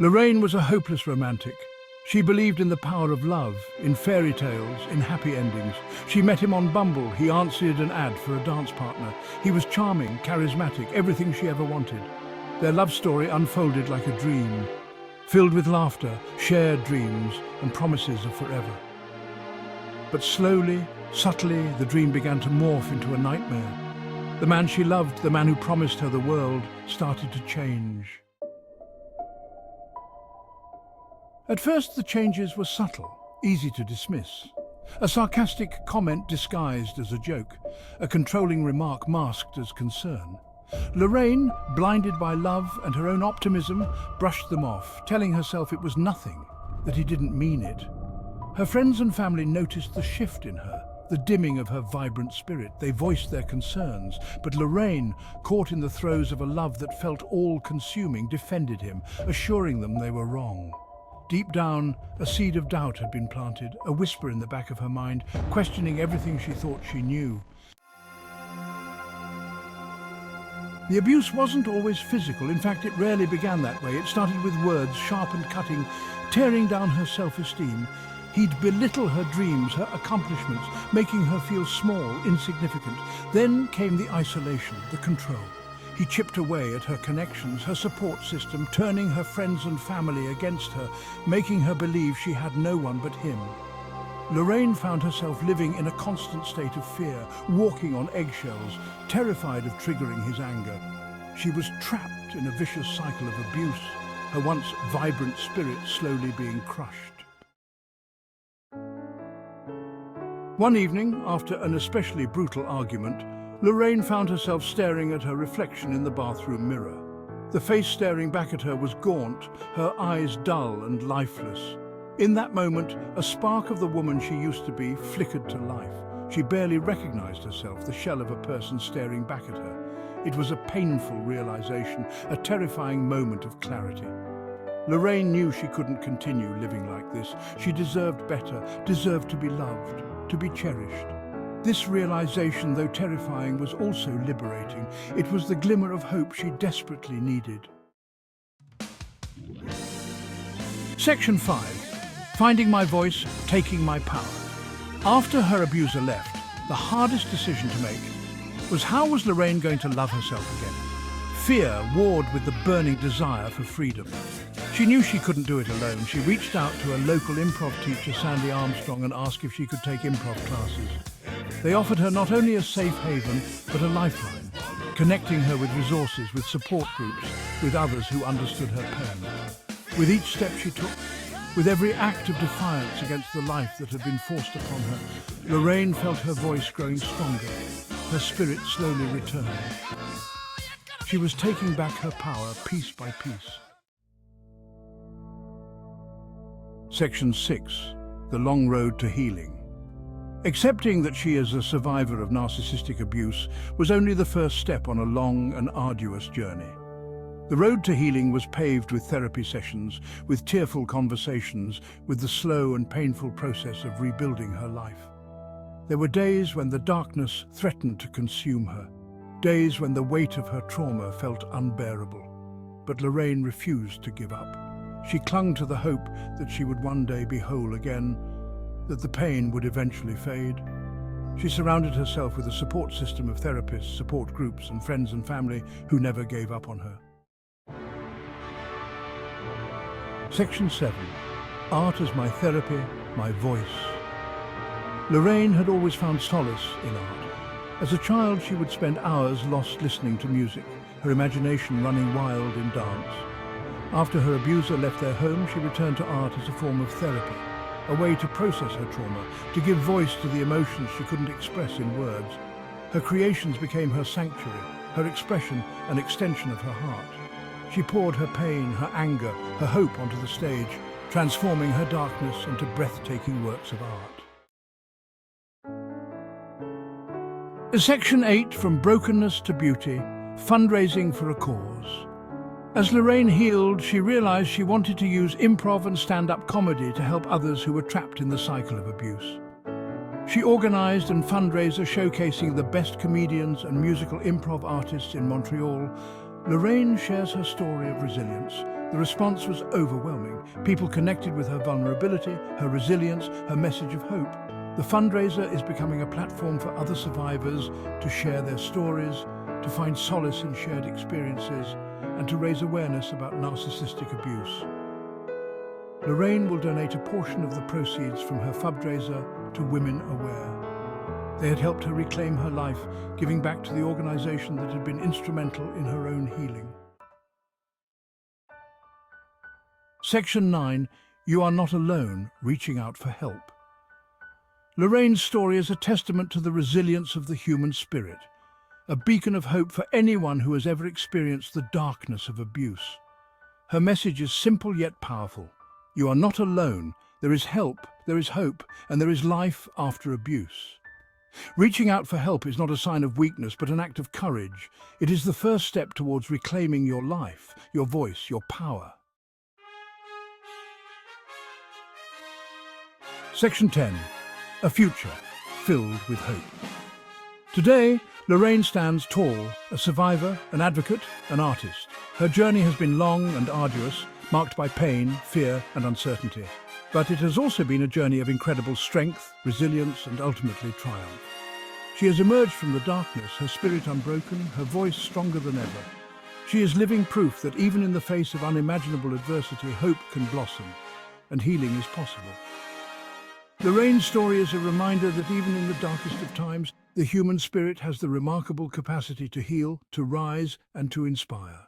Lorraine was a hopeless romantic. She believed in the power of love, in fairy tales, in happy endings. She met him on Bumble. He answered an ad for a dance partner. He was charming, charismatic, everything she ever wanted. Their love story unfolded like a dream, filled with laughter, shared dreams, and promises of forever. But slowly, subtly, the dream began to morph into a nightmare. The man she loved, the man who promised her the world, started to change. At first, the changes were subtle, easy to dismiss. A sarcastic comment disguised as a joke, a controlling remark masked as concern. Lorraine, blinded by love and her own optimism, brushed them off, telling herself it was nothing, that he didn't mean it. Her friends and family noticed the shift in her, the dimming of her vibrant spirit. They voiced their concerns, but Lorraine, caught in the throes of a love that felt all-consuming, defended him, assuring them they were wrong. Deep down, a seed of doubt had been planted, a whisper in the back of her mind, questioning everything she thought she knew. The abuse wasn't always physical. In fact, it rarely began that way. It started with words, sharp and cutting, tearing down her self-esteem. He'd belittle her dreams, her accomplishments, making her feel small, insignificant. Then came the isolation, the control. He chipped away at her connections, her support system, turning her friends and family against her, making her believe she had no one but him. Lorraine found herself living in a constant state of fear, walking on eggshells, terrified of triggering his anger. She was trapped in a vicious cycle of abuse, her once vibrant spirit slowly being crushed. One evening, after an especially brutal argument, Lorraine found herself staring at her reflection in the bathroom mirror. The face staring back at her was gaunt, her eyes dull and lifeless. In that moment, a spark of the woman she used to be flickered to life. She barely recognized herself, the shell of a person staring back at her. It was a painful realization, a terrifying moment of clarity. Lorraine knew she couldn't continue living like this. She deserved better, deserved to be loved, to be cherished. This realization, though terrifying, was also liberating. It was the glimmer of hope she desperately needed. Section 5. Finding my voice, taking my power. After her abuser left, the hardest decision to make was how was Lorraine going to love herself again? Fear warred with the burning desire for freedom. She knew she couldn't do it alone. She reached out to a local improv teacher, Sandy Armstrong, and asked if she could take improv classes. They offered her not only a safe haven, but a lifeline, connecting her with resources, with support groups, with others who understood her pain. With each step she took, with every act of defiance against the life that had been forced upon her, Lorraine felt her voice growing stronger, her spirit slowly returned. She was taking back her power piece by piece. Section 6. The Long Road to Healing. Accepting that she is a survivor of narcissistic abuse was only the first step on a long and arduous journey. The road to healing was paved with therapy sessions, with tearful conversations, with the slow and painful process of rebuilding her life. There were days when the darkness threatened to consume her, days when the weight of her trauma felt unbearable. But Lorraine refused to give up. She clung to the hope that she would one day be whole again, that the pain would eventually fade. She surrounded herself with a support system of therapists, support groups, and friends and family who never gave up on her. Section 7. Art as my therapy, my voice. Lorraine had always found solace in art. As a child, she would spend hours lost listening to music, her imagination running wild in dance. After her abuser left their home, she returned to art as a form of therapy, a way to process her trauma, to give voice to the emotions she couldn't express in words. Her creations became her sanctuary, her expression an extension of her heart. She poured her pain, her anger, her hope onto the stage, transforming her darkness into breathtaking works of art. Section 8. From brokenness to beauty, fundraising for a cause. As Lorraine healed, she realized she wanted to use improv and stand-up comedy to help others who were trapped in the cycle of abuse. She organized a fundraiser showcasing the best comedians and musical improv artists in Montreal. Lorraine shares her story of resilience, The response was overwhelming. People connected with her vulnerability, her resilience, her message of hope. The fundraiser is becoming a platform for other survivors to share their stories, to find solace in shared experiences, and to raise awareness about narcissistic abuse. Lorraine will donate a portion of the proceeds from her fundraiser to Women Aware. They had helped her reclaim her life, giving back to the organization that had been instrumental in her own healing. Section 9. You are not alone, reaching out for help. Lorraine's story is a testament to the resilience of the human spirit, a beacon of hope for anyone who has ever experienced the darkness of abuse. Her message is simple yet powerful. You are not alone. There is help, there is hope, and there is life after abuse. Reaching out for help is not a sign of weakness, but an act of courage. It is the first step towards reclaiming your life, your voice, your power. Section 10. A future filled with hope. Today, Lorraine stands tall, a survivor, an advocate, an artist. Her journey has been long and arduous, marked by pain, fear, and uncertainty. But it has also been a journey of incredible strength, resilience, and ultimately triumph. She has emerged from the darkness, her spirit unbroken, her voice stronger than ever. She is living proof that even in the face of unimaginable adversity, hope can blossom, and healing is possible. Lorraine's story is a reminder that even in the darkest of times, the human spirit has the remarkable capacity to heal, to rise, and to inspire.